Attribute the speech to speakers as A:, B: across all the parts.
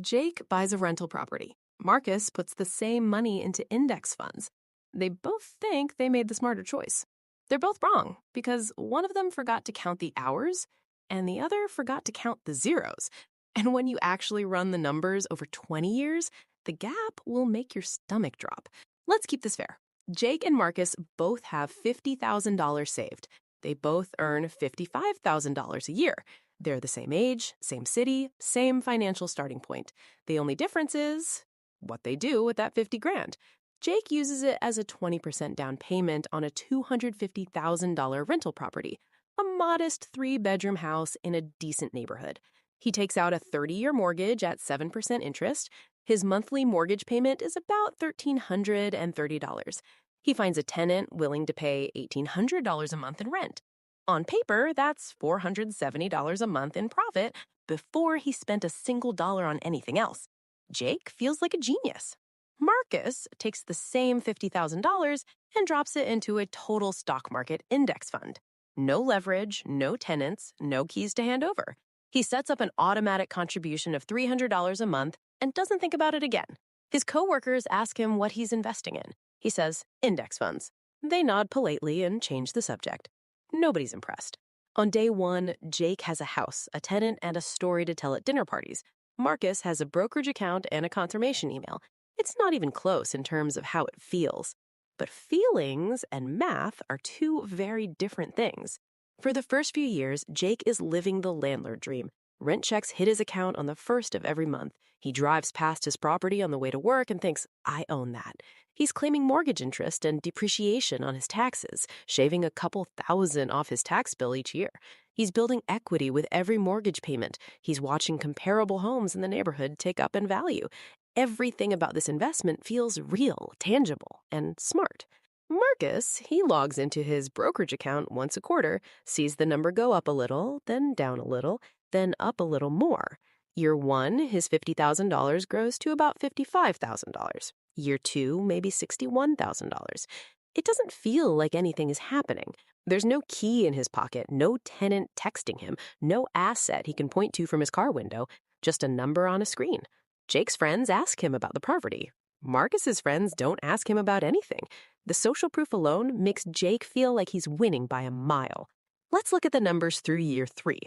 A: Jake buys a rental property. Marcus puts the same money into index funds. They both think they made the smarter choice. They're both wrong because one of them forgot to count the hours and the other forgot to count the zeros. And when you actually run the numbers over 20 years, the gap will make your stomach drop. Let's keep this fair. Jake and Marcus both have $50,000 saved. They both earn $55,000 a year. They're the same age, same city, same financial starting point. The only difference is what they do with that 50 grand. Jake uses it as a 20% down payment on a $250,000 rental property, a modest 3-bedroom house in a decent neighborhood. He takes out a 30-year mortgage at 7% interest. His monthly mortgage payment is about $1,330. He finds a tenant willing to pay $1,800 a month in rent. On paper, that's $470 a month in profit before he spent a single dollar on anything else. Jake feels like a genius. Marcus takes the same $50,000 and drops it into a total stock market index fund. No leverage, no tenants, no keys to hand over. He sets up an automatic contribution of $300 a month and doesn't think about it again. His coworkers ask him what he's investing in. He says, index funds. They nod politely and change the subject. Nobody's impressed. On day one, Jake has a house, a tenant, and a story to tell at dinner parties. Marcus has a brokerage account and a confirmation email. It's not even close in terms of how it feels. But feelings and math are two very different things. For the first few years, Jake is living the landlord dream. Rent checks hit his account on the first of every month. He drives past his property on the way to work and thinks, I own that. He's claiming mortgage interest and depreciation on his taxes, shaving a couple thousand off his tax bill each year. He's building equity with every mortgage payment. He's watching comparable homes in the neighborhood take up in value. Everything about this investment feels real, tangible, and smart. Marcus, he logs into his brokerage account once a quarter, sees the number go up a little, then down a little, then up a little more. Year one, his $50,000 grows to about $55,000. Year two, maybe $61,000. It doesn't feel like anything is happening. There's no key in his pocket, no tenant texting him, no asset he can point to from his car window, just a number on a screen. Jake's friends ask him about the property. Marcus's friends don't ask him about anything. The social proof alone makes Jake feel like he's winning by a mile. Let's look at the numbers through year three.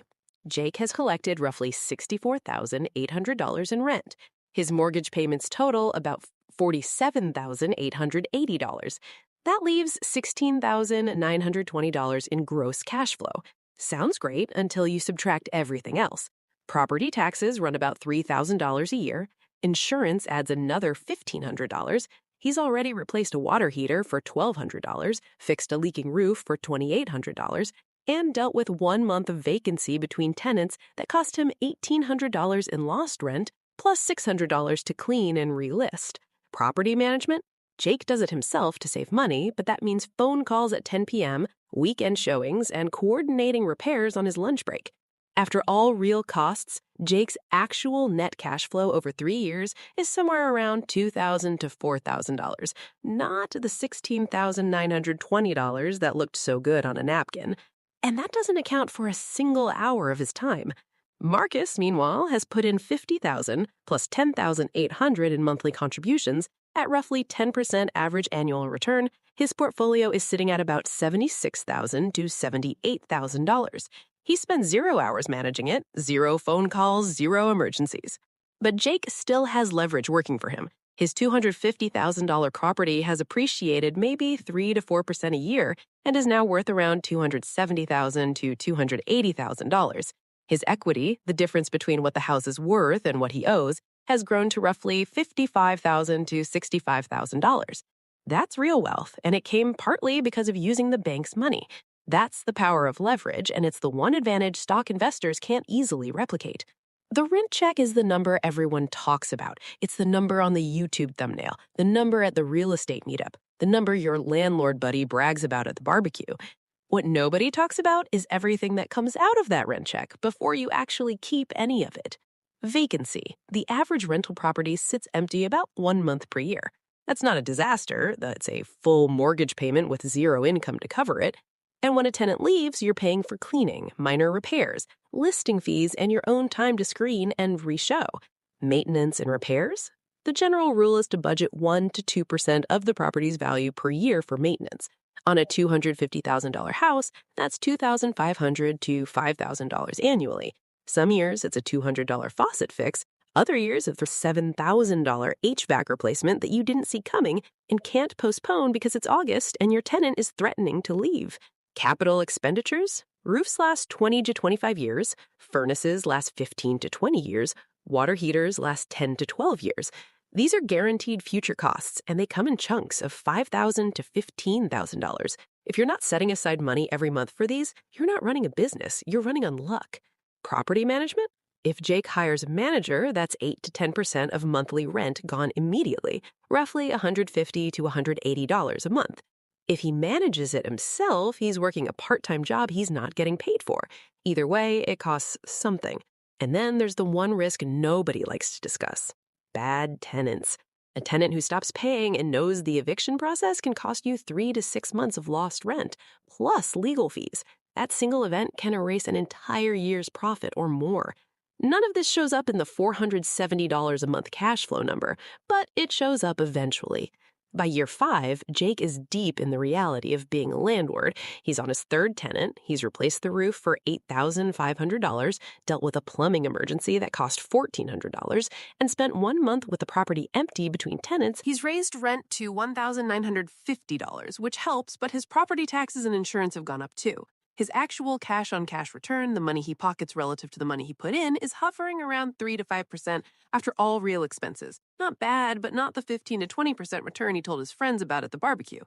A: Jake has collected roughly $64,800 in rent. His mortgage payments total about $47,880. That leaves $16,920 in gross cash flow. Sounds great until you subtract everything else. Property taxes run about $3,000 a year. Insurance adds another $1,500. He's already replaced a water heater for $1,200, fixed a leaking roof for $2,800, and dealt with 1 month of vacancy between tenants that cost him $1,800 in lost rent, plus $600 to clean and relist. Property management? Jake does it himself to save money, but that means phone calls at 10 p.m., weekend showings, and coordinating repairs on his lunch break. After all real costs, Jake's actual net cash flow over 3 years is somewhere around $2,000 to $4,000, not the $16,920 that looked so good on a napkin. And that doesn't account for a single hour of his time. Marcus, meanwhile, has put in $50,000 plus $10,800 in monthly contributions. At roughly 10% average annual return, his portfolio is sitting at about $76,000 to $78,000. He spends 0 hours managing it, 0 phone calls, 0 emergencies. But Jake still has leverage working for him. His $250,000 property has appreciated maybe 3 to 4% a year and is now worth around $270,000 to $280,000. His equity, the difference between what the house is worth and what he owes, has grown to roughly $55,000 to $65,000. That's real wealth, and it came partly because of using the bank's money. That's the power of leverage, and it's the one advantage stock investors can't easily replicate. The rent check is the number everyone talks about. It's the number on the YouTube thumbnail, the number at the real estate meetup, the number your landlord buddy brags about at the barbecue. What nobody talks about is everything that comes out of that rent check before you actually keep any of it. Vacancy. The average rental property sits empty about 1 month per year. That's not a disaster. That's a full mortgage payment with 0 income to cover it. And when a tenant leaves, you're paying for cleaning, minor repairs, listing fees, and your own time to screen and re-show. Maintenance and repairs? The general rule is to budget 1 to 2% of the property's value per year for maintenance. On a $250,000 house, that's $2,500 to $5,000 annually. Some years it's a $200 faucet fix. Other years it's a $7,000 HVAC replacement that you didn't see coming and can't postpone because it's August and your tenant is threatening to leave. Capital expenditures? Roofs last 20 to 25 years. Furnaces last 15 to 20 years. Water heaters last 10 to 12 years. These are guaranteed future costs, and they come in chunks of $5,000 to $15,000. If you're not setting aside money every month for these, you're not running a business, you're running on luck. Property management? If Jake hires a manager, that's 8 to 10% of monthly rent gone immediately, roughly $150 to $180 a month. If he manages it himself, he's working a part-time job he's not getting paid for. Either way, it costs something. And then there's the one risk nobody likes to discuss: bad tenants. A tenant who stops paying and knows the eviction process can cost you 3 to 6 months of lost rent, plus legal fees. That single event can erase an entire year's profit or more. None of this shows up in the $470 a month cash flow number, but it shows up eventually. By year 5, Jake is deep in the reality of being a landlord. He's on his third tenant. He's replaced the roof for $8,500, dealt with a plumbing emergency that cost $1,400, and spent 1 month with the property empty between tenants. He's raised rent to $1,950, which helps, but his property taxes and insurance have gone up too. His actual cash-on-cash return, the money he pockets relative to the money he put in, is hovering around 3 to 5% after all real expenses. Not bad, but not the 15 to 20% return he told his friends about at the barbecue.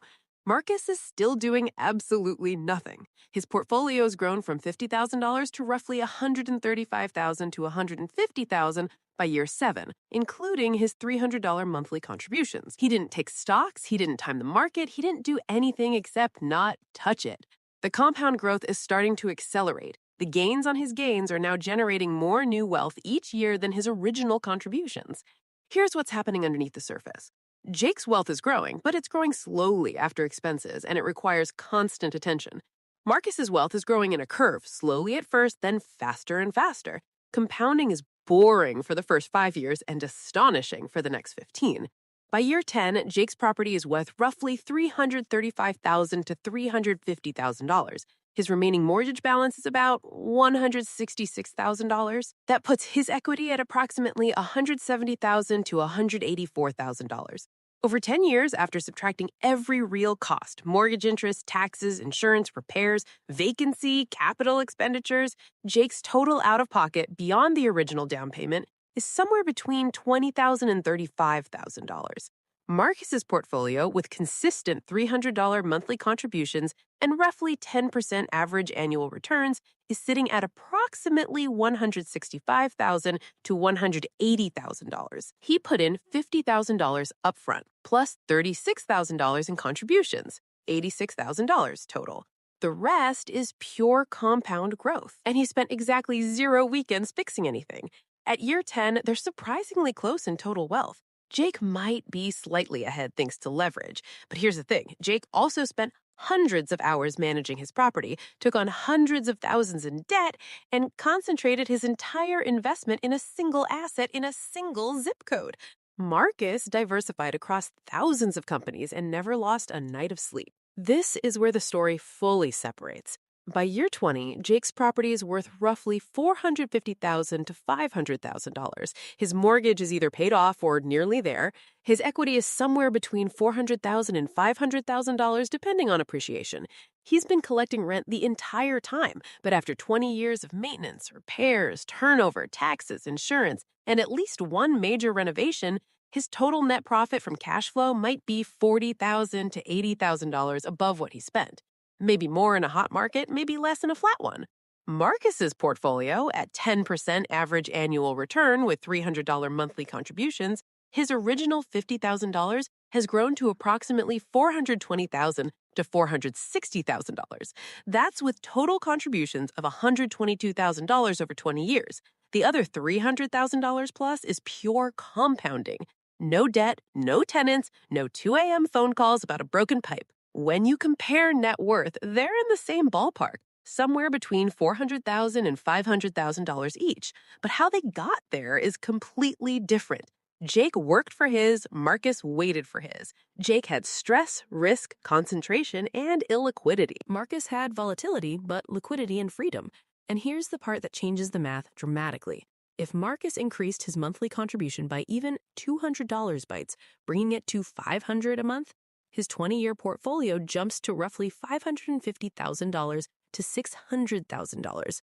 A: Marcus is still doing absolutely nothing. His portfolio's grown from $50,000 to roughly $135,000 to $150,000 by year 7, including his $300 monthly contributions. He didn't take stocks, he didn't time the market, he didn't do anything except not touch it. The compound growth is starting to accelerate. The gains on his gains are now generating more new wealth each year than his original contributions. Here's what's happening underneath the surface. Jake's wealth is growing, but it's growing slowly after expenses, and it requires constant attention. Marcus's wealth is growing in a curve, slowly at first, then faster and faster. Compounding is boring for the first 5 years and astonishing for the next 15. By year 10, Jake's property is worth roughly $335,000 to $350,000. His remaining mortgage balance is about $166,000. That puts his equity at approximately $170,000 to $184,000. Over 10 years, after subtracting every real cost, mortgage interest, taxes, insurance, repairs, vacancy, capital expenditures, Jake's total out-of-pocket beyond the original down payment is somewhere between $20,000 and $35,000. Marcus's portfolio, with consistent $300 monthly contributions and roughly 10% average annual returns, is sitting at approximately $165,000 to $180,000. He put in $50,000 upfront, plus $36,000 in contributions, $86,000 total. The rest is pure compound growth, and he spent exactly 0 weekends fixing anything. At year 10, they're surprisingly close in total wealth. Jake might be slightly ahead thanks to leverage, but here's the thing. Jake also spent hundreds of hours managing his property, took on hundreds of thousands in debt, and concentrated his entire investment in a single asset in a single zip code. Marcus diversified across thousands of companies and never lost a night of sleep. This is where the story fully separates. By year 20, Jake's property is worth roughly $450,000 to $500,000. His mortgage is either paid off or nearly there. His equity is somewhere between $400,000 and $500,000, depending on appreciation. He's been collecting rent the entire time, but after 20 years of maintenance, repairs, turnover, taxes, insurance, and at least one major renovation, his total net profit from cash flow might be $40,000 to $80,000 above what he spent. Maybe more in a hot market, maybe less in a flat one. Marcus's portfolio, at 10% average annual return with $300 monthly contributions, his original $50,000 has grown to approximately $420,000 to $460,000. That's with total contributions of $122,000 over 20 years. The other $300,000 plus is pure compounding. No debt, no tenants, no 2 a.m. phone calls about a broken pipe. When you compare net worth, they're in the same ballpark. somewhere between $400,000 and $500,000 each. But how they got there is completely different. Jake worked for his, Marcus waited for his. Jake had stress, risk, concentration, and illiquidity. Marcus had volatility, but liquidity and freedom. And here's the part that changes the math dramatically. If Marcus increased his monthly contribution by even $200 bites, bringing it to $500 a month, his 20-year portfolio jumps to roughly $550,000 to $600,000.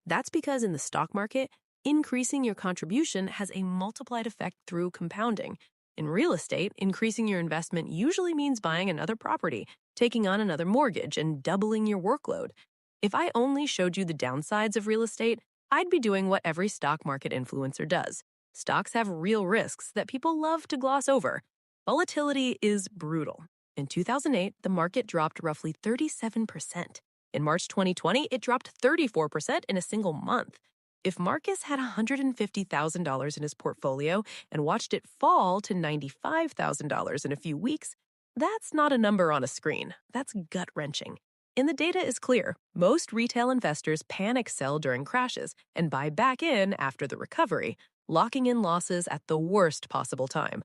A: That's because in the stock market, increasing your contribution has a multiplied effect through compounding. In real estate, increasing your investment usually means buying another property, taking on another mortgage, and doubling your workload. If I only showed you the downsides of real estate, I'd be doing what every stock market influencer does. Stocks have real risks that people love to gloss over. Volatility is brutal. In 2008, the market dropped roughly 37%. In March 2020, it dropped 34% in a single month. If Marcus had $150,000 in his portfolio and watched it fall to $95,000 in a few weeks, that's not a number on a screen. That's gut-wrenching. And the data is clear. Most retail investors panic sell during crashes and buy back in after the recovery, locking in losses at the worst possible time.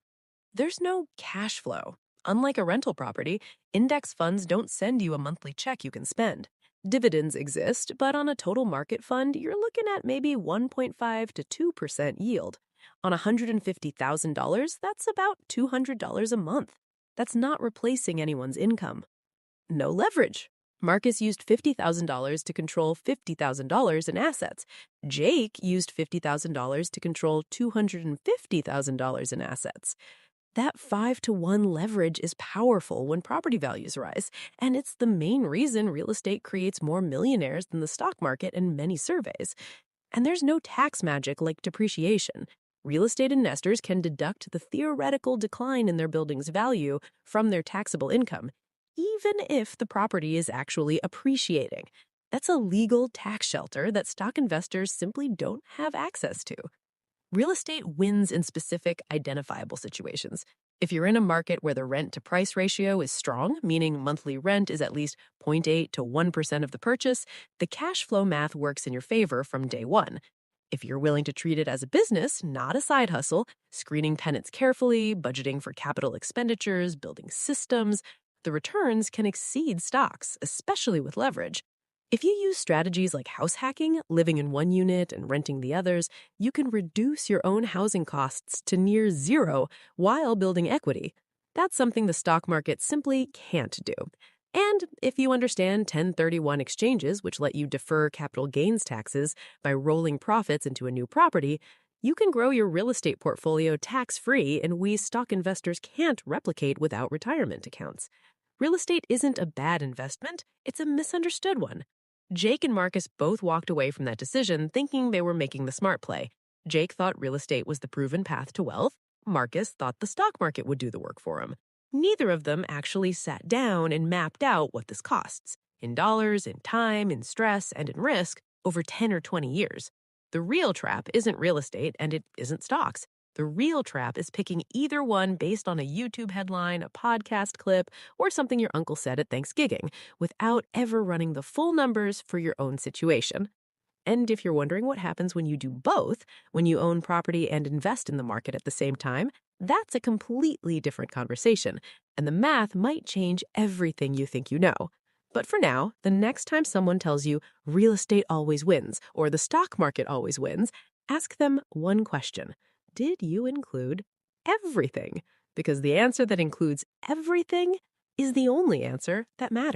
A: There's no cash flow. Unlike a rental property, index funds don't send you a monthly check you can spend. Dividends exist, but on a total market fund, you're looking at maybe 1.5 to 2% yield. On $150,000, that's about $200 a month. That's not replacing anyone's income. No leverage. Marcus used $50,000 to control $50,000 in assets. Jake used $50,000 to control $250,000 in assets. That 5-to-1 leverage is powerful when property values rise, and it's the main reason real estate creates more millionaires than the stock market in many surveys. And there's no tax magic like depreciation. Real estate investors can deduct the theoretical decline in their building's value from their taxable income, even if the property is actually appreciating. That's a legal tax shelter that stock investors simply don't have access to. Real estate wins in specific, identifiable situations. If you're in a market where the rent-to-price ratio is strong, meaning monthly rent is at least 0.8 to 1% of the purchase, the cash flow math works in your favor from day one. If you're willing to treat it as a business, not a side hustle, screening tenants carefully, budgeting for capital expenditures, building systems, the returns can exceed stocks, especially with leverage. If you use strategies like house hacking, living in one unit and renting the others, you can reduce your own housing costs to near zero while building equity. That's something the stock market simply can't do. And if you understand 1031 exchanges, which let you defer capital gains taxes by rolling profits into a new property, you can grow your real estate portfolio tax-free in ways stock investors can't replicate without retirement accounts. Real estate isn't a bad investment, it's a misunderstood one. Jake and Marcus both walked away from that decision thinking they were making the smart play. Jake thought real estate was the proven path to wealth. Marcus thought the stock market would do the work for him. Neither of them actually sat down and mapped out what this costs, in dollars, in time, in stress, and in risk, over 10 or 20 years. The real trap isn't real estate and it isn't stocks. The real trap is picking either one based on a YouTube headline, a podcast clip, or something your uncle said at Thanksgiving, without ever running the full numbers for your own situation. And if you're wondering what happens when you do both, when you own property and invest in the market at the same time, that's a completely different conversation, and the math might change everything you think you know. But for now, the next time someone tells you real estate always wins or the stock market always wins, ask them one question. Did you include everything? Because the answer that includes everything is the only answer that matters.